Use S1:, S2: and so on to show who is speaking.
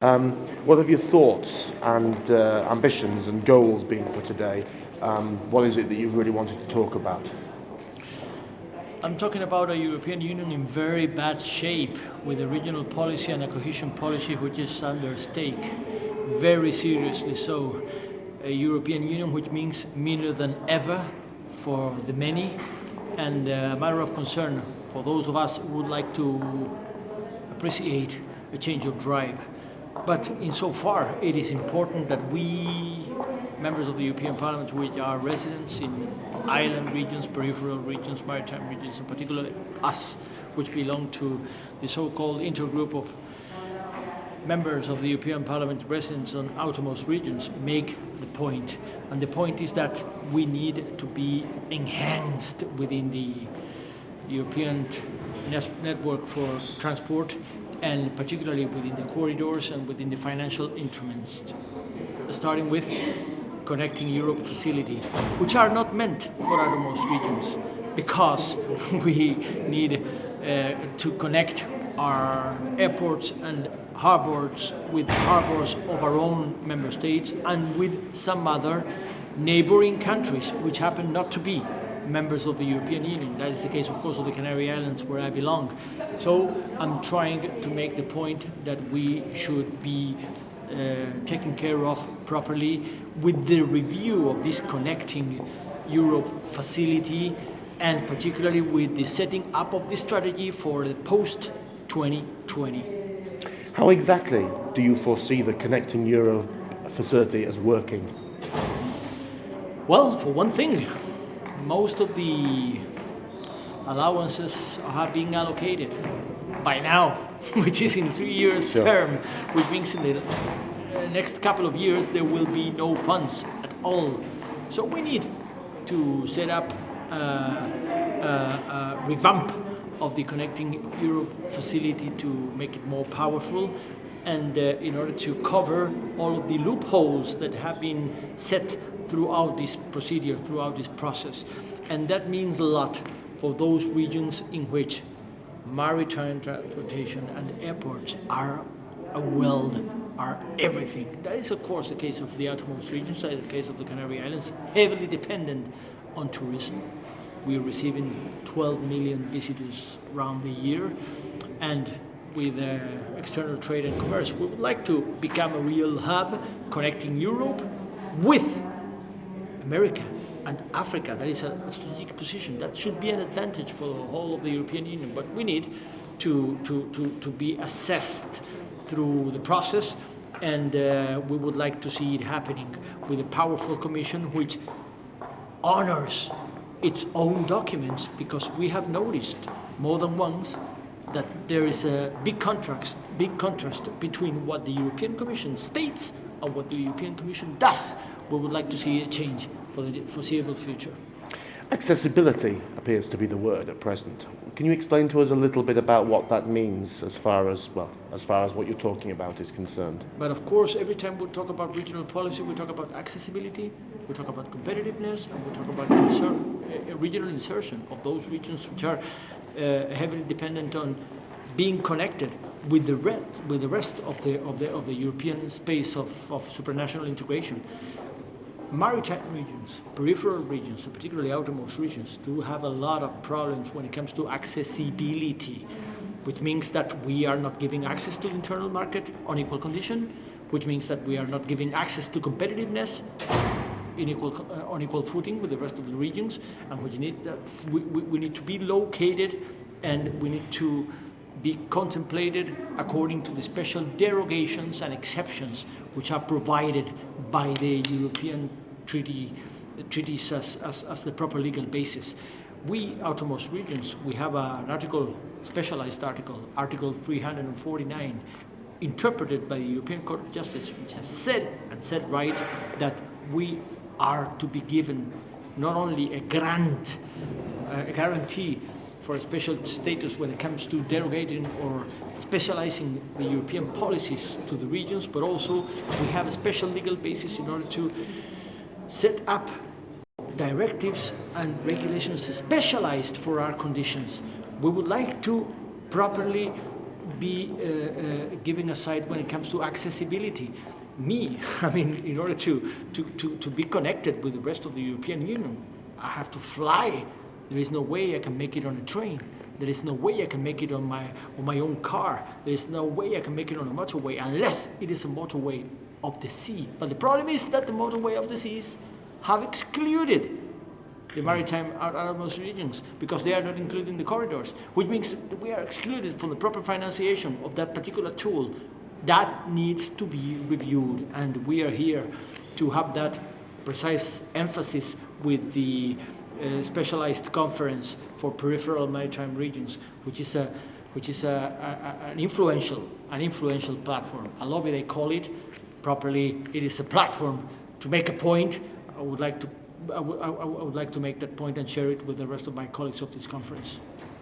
S1: What have your thoughts and ambitions and goals been for today? What is it that you really wanted to talk about?
S2: I'm talking about a European Union in very bad shape, with a regional policy and a cohesion policy which is under stake, very seriously so. A European Union which means meaner than ever for the many, and a matter of concern for those of us who would like to appreciate a change of drive. But insofar, it is important that we, members of the European Parliament, which are residents in island regions, peripheral regions, maritime regions, and particularly us, which belong to the so-called intergroup of members of the European Parliament residents on outermost regions, make the point. And the point is that we need to be enhanced within the European network for transport, and particularly within the corridors and within the financial instruments, starting with Connecting Europe facility, which are not meant for outermost regions, because we need to connect our airports and harbors with harbors of our own member states and with some other neighboring countries which happen not to be members of the European Union. That is the case, of course, of the Canary Islands, where I belong. So I'm trying to make the point that we should be taken care of properly with the review of this Connecting Europe facility, and particularly with the setting up of the strategy for the post-2020.
S1: How exactly do you foresee the Connecting Europe facility as working?
S2: Well, for one thing, most of the allowances are being allocated by now, which is in 3 years' term, which means in the next couple of years there will be no funds at all. So we need to set up a revamp of the Connecting Europe facility to make it more powerful, and in order to cover all of the loopholes that have been set throughout this procedure, throughout this process. And that means a lot for those regions in which maritime transportation and airports are a world, are everything. That is, of course, the case of the outermost regions, that is the case of the Canary Islands, heavily dependent on tourism. We are receiving 12 million visitors around the year, and with external trade and commerce, we would like to become a real hub connecting Europe with America and Africa. That is a strategic position. That should be an advantage for the whole of the European Union, but we need to be assessed through the process, and we would like to see it happening with a powerful commission which honors its own documents, because we have noticed more than once that there is a big contrast between what the European Commission states and what the European Commission does. We would like to see a change for the foreseeable future.
S1: Accessibility appears to be the word at present. Can you explain to us a little bit about what that means as far as what you're talking about is concerned?
S2: But of course, every time we talk about regional policy, we talk about accessibility, we talk about competitiveness, and we talk about regional insertion of those regions which are heavily dependent on being connected with the rest of the European space of supranational integration. Maritime regions, peripheral regions, and particularly outermost regions, do have a lot of problems when it comes to accessibility, which means that we are not giving access to the internal market on equal condition, which means that we are not giving access to competitiveness on equal footing with the rest of the regions, and we need to be located, and we need to be contemplated according to the special derogations and exceptions which are provided by the European treaties as the proper legal basis. We, outermost regions, we have an specialized article, Article 349, interpreted by the European Court of Justice, which has said right that we are to be given not only a guarantee for a special status when it comes to derogating or specializing the European policies to the regions, but also we have a special legal basis in order to set up directives and regulations specialized for our conditions. We would like to properly be giving aside when it comes to accessibility. I mean, in order to be connected with the rest of the European Union, I have to fly. There is no way I can make it on a train. There is no way I can make it on my own car. There is no way I can make it on a motorway unless it is a motorway of the sea. But the problem is that the motorway of the seas have excluded the maritime outermost regions because they are not included in the corridors, which means that we are excluded from the proper financiation of that particular tool. That needs to be reviewed, and we are here to have that precise emphasis with the specialized conference for peripheral maritime regions, which is an influential platform. A lobby, they call it. Properly, it is a platform to make a point. I would like to make that point and share it with the rest of my colleagues of this conference.